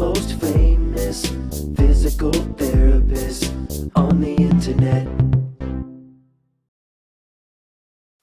most famous physical therapist on the internet.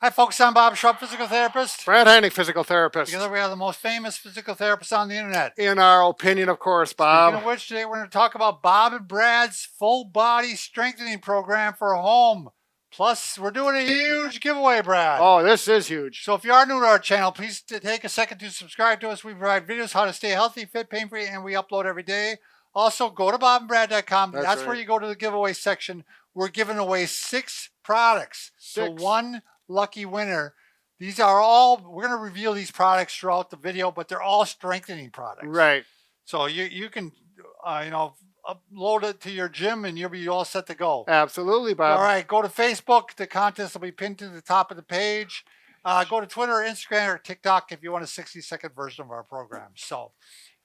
Hi folks, I'm Bob Schrupp, physical therapist. Brad Heineck, physical therapist. Together we are the most famous physical therapists on the internet. In our opinion, of course, Bob. Speaking of which, today we're going to talk about Bob and Brad's full body strengthening program for home. Plus, we're doing a huge giveaway, Brad. Oh, this is huge. So if you are new to our channel, please take a second to subscribe to us. We provide videos how to stay healthy, fit, pain-free, and we upload every day. Also, go to bobandbrad.com. That's where you go to the giveaway section. We're giving away 6 products. So one lucky winner. These are all, we're going to reveal these products throughout the video, but they're all strengthening products. Right. So you can, upload it to your gym and you'll be all set to go. Absolutely, Bob. All right, go to Facebook. The contest will be pinned to the top of the page. Go to Twitter, Instagram, or TikTok if you want a 60-second version of our program. So,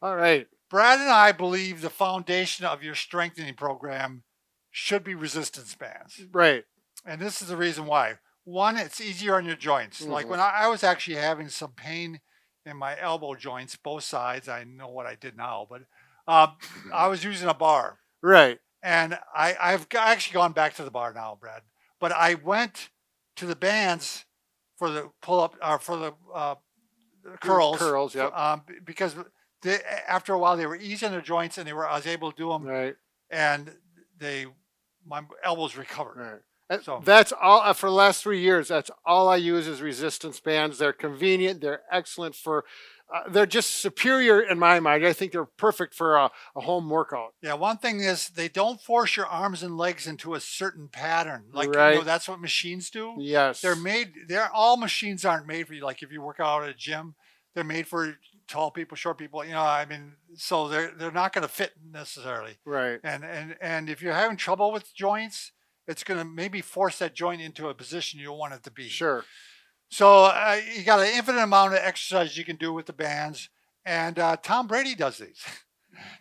all right. Brad and I believe the foundation of your strengthening program should be resistance bands. Right. And this is the reason why. One, it's easier on your joints. Mm-hmm. Like when I was actually having some pain in my elbow joints, both sides. I know what I did now, but I was using a bar. Right. And I've actually gone back to the bar now, Brad. But I went to the bands for the pull-up, for the curls. Curls, yep. Because after a while, they were easy on the joints, and I was able to do them. Right. And my elbows recovered. Right. So that's all for the last 3 years. That's all I use is resistance bands. They're convenient. They're excellent for. They're just superior in my mind. I think they're perfect for a home workout. Yeah. One thing is they don't force your arms and legs into a certain pattern. Like that's what machines do. Yes. All machines aren't made for you. Like if you work out at a gym, they're made for tall people, short people. So they're not going to fit necessarily. Right. And if you're having trouble with joints, it's going to maybe force that joint into a position you don't want it to be. Sure. So you got an infinite amount of exercise you can do with the bands. And Tom Brady does these.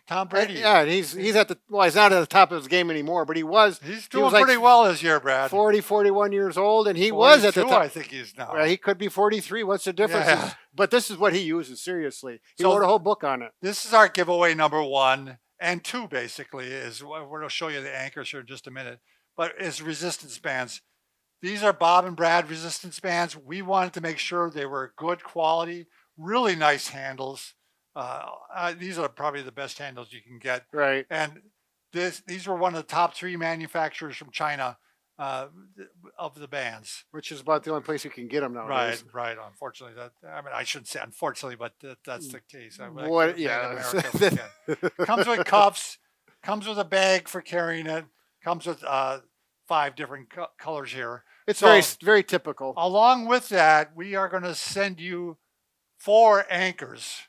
Tom Brady. Yeah, he's he's not at the top of his game anymore, but he was. He's doing pretty well this year, Brad. 41 years old, and he was at the top. I think he is now. He could be 43. What's the difference? Yeah. But this is what he uses, seriously. He wrote a whole book on it. This is our giveaway number 1 and 2, basically. We're going to show you the anchors here in just a minute. But it's resistance bands. These are Bob and Brad resistance bands. We wanted to make sure they were good quality, really nice handles. These are probably the best handles you can get. Right. And these were one of the top 3 manufacturers from China of the bands. Which is about the only place you can get them nowadays. Right. Unfortunately, I shouldn't say unfortunately, but that's the case. Yeah. Comes with cuffs. Comes with a bag for carrying it. Comes with 5 different colors here. It's very typical. Along with that, we are going to send you 4 anchors.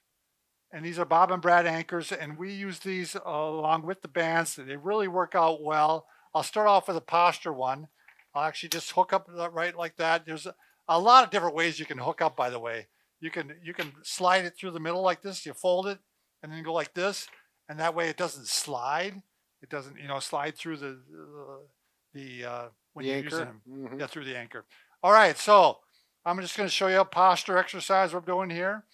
And these are Bob and Brad anchors. And we use these along with the bands. They really work out well. I'll start off with a posture one. I'll actually just hook up right like that. There's a lot of different ways you can hook up, by the way. You can slide it through the middle like this. You fold it and then go like this. And that way it doesn't slide. It doesn't, slide through when you're using them. Mm-hmm. Yeah, through the anchor. All right, so I'm just going to show you a posture exercise we're doing here.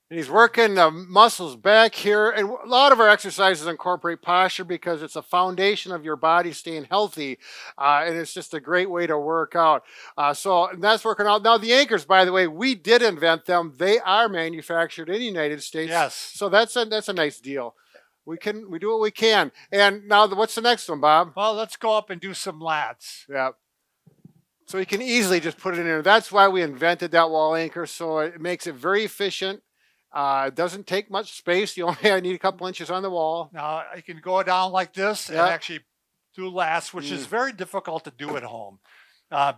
And he's working the muscles back here. And a lot of our exercises incorporate posture because it's a foundation of your body staying healthy. And it's just a great way to work out. So that's working out. Now, the anchors, by the way, we did invent them. They are manufactured in the United States. Yes. So that's a nice deal. We do what we can. And now, what's the next one, Bob? Well, let's go up and do some lats. Yeah. So you can easily just put it in there. That's why we invented that wall anchor. So it makes it very efficient. It doesn't take much space. You only need a couple inches on the wall. Now, you can go down like this and actually do lats, which is very difficult to do at home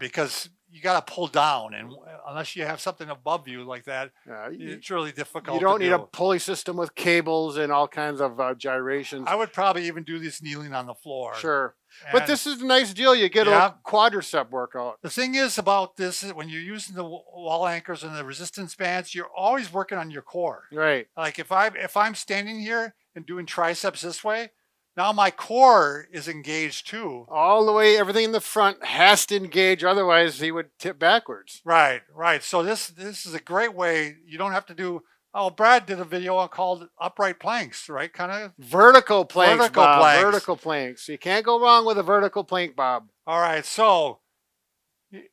because you got to pull down. And unless you have something above you like that, it's really difficult. You don't need a pulley system with cables and all kinds of gyrations. I would probably even do this kneeling on the floor. Sure. But this is a nice deal. You get a quadricep workout. The thing is about this is when you're using the wall anchors and the resistance bands, you're always working on your core. Right. Like if I'm standing here and doing triceps this way, now my core is engaged too. All the way, everything in the front has to engage. Otherwise, he would tip backwards. Right. So this is a great way. You don't have to do Oh, Brad did a video called upright planks, right? Kind of Vertical planks, vertical Bob. planks. Vertical planks. You can't go wrong with a vertical plank, Bob. All right. So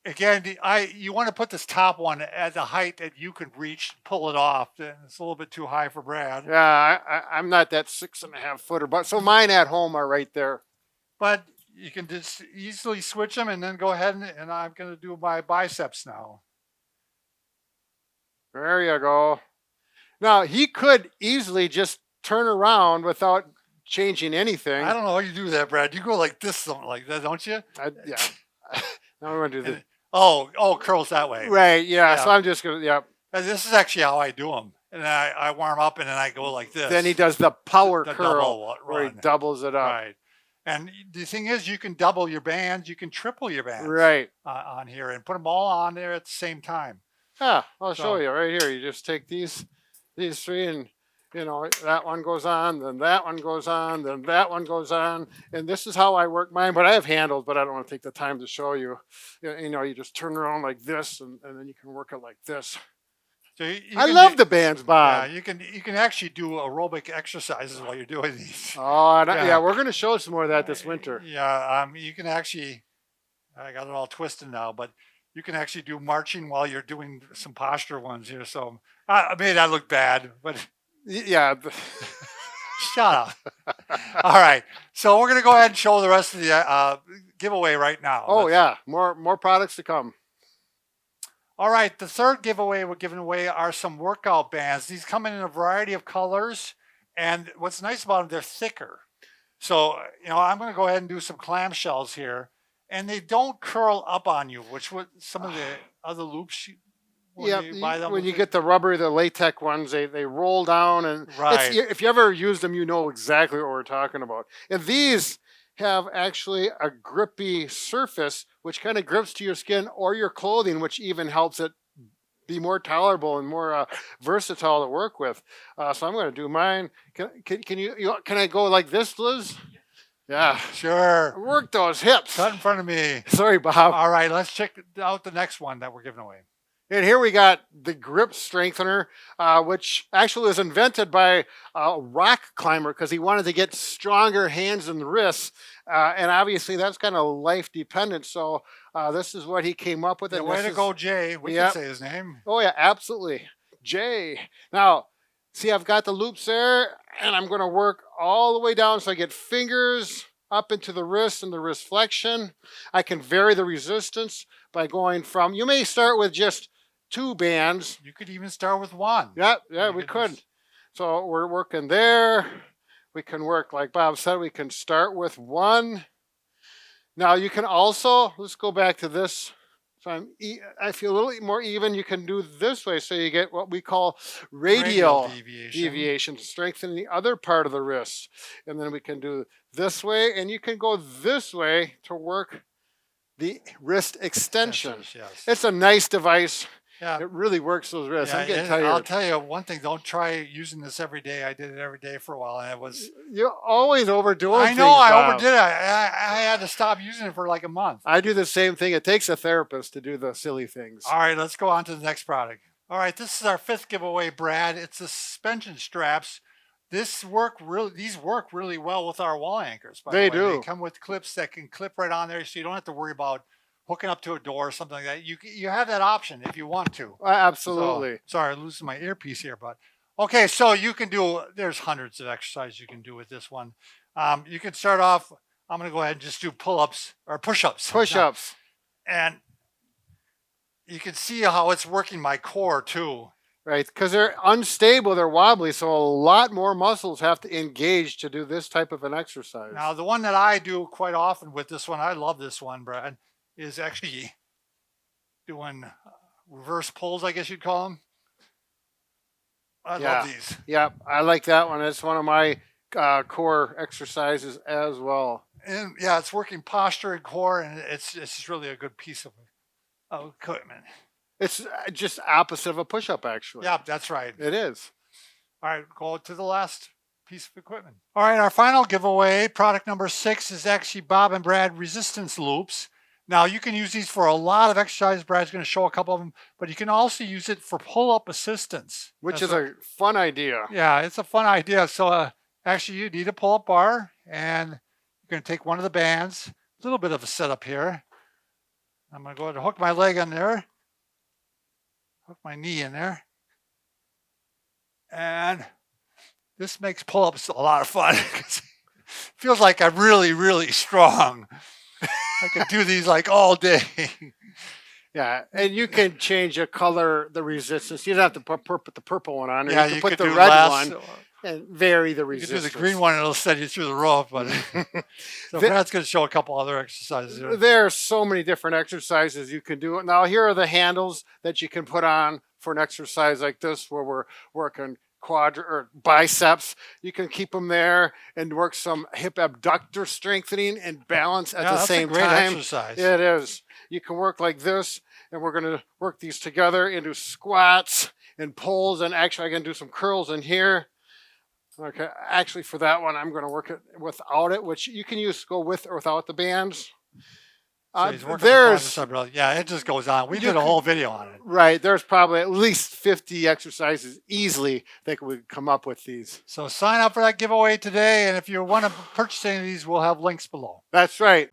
again, you want to put this top one at the height that you can reach, pull it off. It's a little bit too high for Brad. Yeah, I'm not that 6.5 footer, but so mine at home are right there. But you can just easily switch them and then go ahead and I'm going to do my biceps now. There you go. Now, he could easily just turn around without changing anything. I don't know how you do that, Brad. You go like this, something like that, don't you? Yeah. Now we're going to do this. Oh, curls that way. Right, yeah. Yeah. So I'm just going to, yep. This is actually how I do them. And then I warm up and then I go like this. Then he does the power The curl double where he run. doubles it up. Right. And the thing is, you can double your bands, you can triple your bands Right. on here and put them all on there at the same time. Yeah, I'll show So- you right here. You just take these three and, you know, that one goes on, then that one goes on, then that one goes on. And this is how I work mine, but I have handles, but I don't want to take the time to show you. You know, you just turn around like this and then you can work it like this. So you I can love do- the bands, Bob. Yeah, you can actually do aerobic exercises while you're doing these. Oh, and Yeah. yeah, we're going to show some more of that this winter. Yeah, you can actually. I got it all twisted now, but you can actually do marching while you're doing some posture ones here. So I made that look bad, but Yeah. shut up. All right, so we're gonna go ahead and show the rest of the giveaway right now. Oh, Let's- yeah. More products to come. All right, the third giveaway we're giving away are some workout bands. These come in a variety of colors, and what's nice about them, they're thicker. So, you know, I'm going to go ahead and do some clamshells here, and they don't curl up on you, which what some of the other loops, when Yeah, you buy them, when you get the rubber, the latex ones, they roll down, and Right. if you ever use them, you know exactly what we're talking about. And these have actually a grippy surface, which kind of grips to your skin or your clothing, which even helps it be more tolerable and more versatile to work with. So I'm going to do mine. Can I go like this, Liz? Yeah. Sure. Work those hips. Cut in front of me. Sorry, Bob. All right, let's check out the next one that we're giving away. And here we got the grip strengthener, which actually was invented by a rock climber because he wanted to get stronger hands and wrists. And obviously that's kind of life dependent. So this is what he came up with. Yeah, And way this to is- go, Jay. We Yep. can say his name. Oh yeah, absolutely. Jay. Now, see, I've got the loops there and I'm going to work all the way down so I get fingers up into the wrist and the wrist flexion. I can vary the resistance by going from, you may start with just 2 bands. You could even start with one. Yeah, You we could could. just- So we're working there. We can work, like Bob said, we can start with 1. Now you can also, let's go back to this. So I feel a little more even. You can do this way. So you get what we call radial deviation to strengthen the other part of the wrist. And then we can do this way, and you can go this way to work the wrist extension. Yes. It's a nice device. Yeah. It really works those wrists. I'm getting and tired. I'll tell you one thing. Don't try using this every day. I did it every day for a while, and it was. You're always overdoing I know things, I Bob. overdid it. I had to stop using it for like a month. I do the same thing. It takes a therapist to do the silly things. All right, let's go on to the next product. All right, this is our 5th giveaway, Brad. It's the suspension straps. These work really well with our wall anchors. By They the way. do. They come with clips that can clip right on there, so you don't have to worry about hooking up to a door or something like that. You have that option if you want to. Absolutely. So, sorry, I'm losing my earpiece here, but okay. So you can do. There's hundreds of exercises you can do with this one. You can start off. I'm going to go ahead and just do pull-ups or push-ups. Push-ups. And you can see how it's working my core too. Right, because they're unstable, they're wobbly, so a lot more muscles have to engage to do this type of an exercise. Now, the one that I do quite often with this one, I love this one, Brad, is actually doing reverse pulls, I guess you'd call them. I love these. Yeah, I like that one. It's one of my core exercises as well. And yeah, it's working posture and core, and it's just really a good piece of equipment. It's just opposite of a push-up, actually. Yeah, that's right. It is. All right, go to the last piece of equipment. All right, our final giveaway, product number 6, is actually Bob and Brad resistance loops. Now you can use these for a lot of exercises. Brad's going to show a couple of them, but you can also use it for pull-up assistance. Which That's is a fun idea. yeah, it's a fun idea. So actually you need a pull-up bar, and you're going to take one of the bands, a little bit of a setup here. I'm going to go ahead and hook my leg in there, hook my knee in there. And this makes pull-ups a lot of fun. It feels like I'm really, really strong. I could do these like all day. Yeah, and you can change the color, the resistance. You don't have to put the purple one on, or Yeah, you can put could the do red less. one and vary the You could resistance. do the green one and it'll send you through the roof. But so Brad's going to show a couple other exercises here. There are so many different exercises you can do. Now, here are the handles that you can put on for an exercise like this, where we're working quad or biceps. You can keep them there and work some hip abductor strengthening and balance at the that's same a great time. exercise. It is. You can work like this, and we're going to work these together into squats and pulls. And actually, I can do some curls in here. Okay, actually, for that one, I'm going to work it without it, which you can go with or without the bands. So he's working the There's quadricep, really. Yeah, it just goes on. We did a whole video on it. right. There's probably at least 50 exercises easily that we could come up with these. So sign up for that giveaway today, and if you want to purchase any of these, we'll have links below. That's right.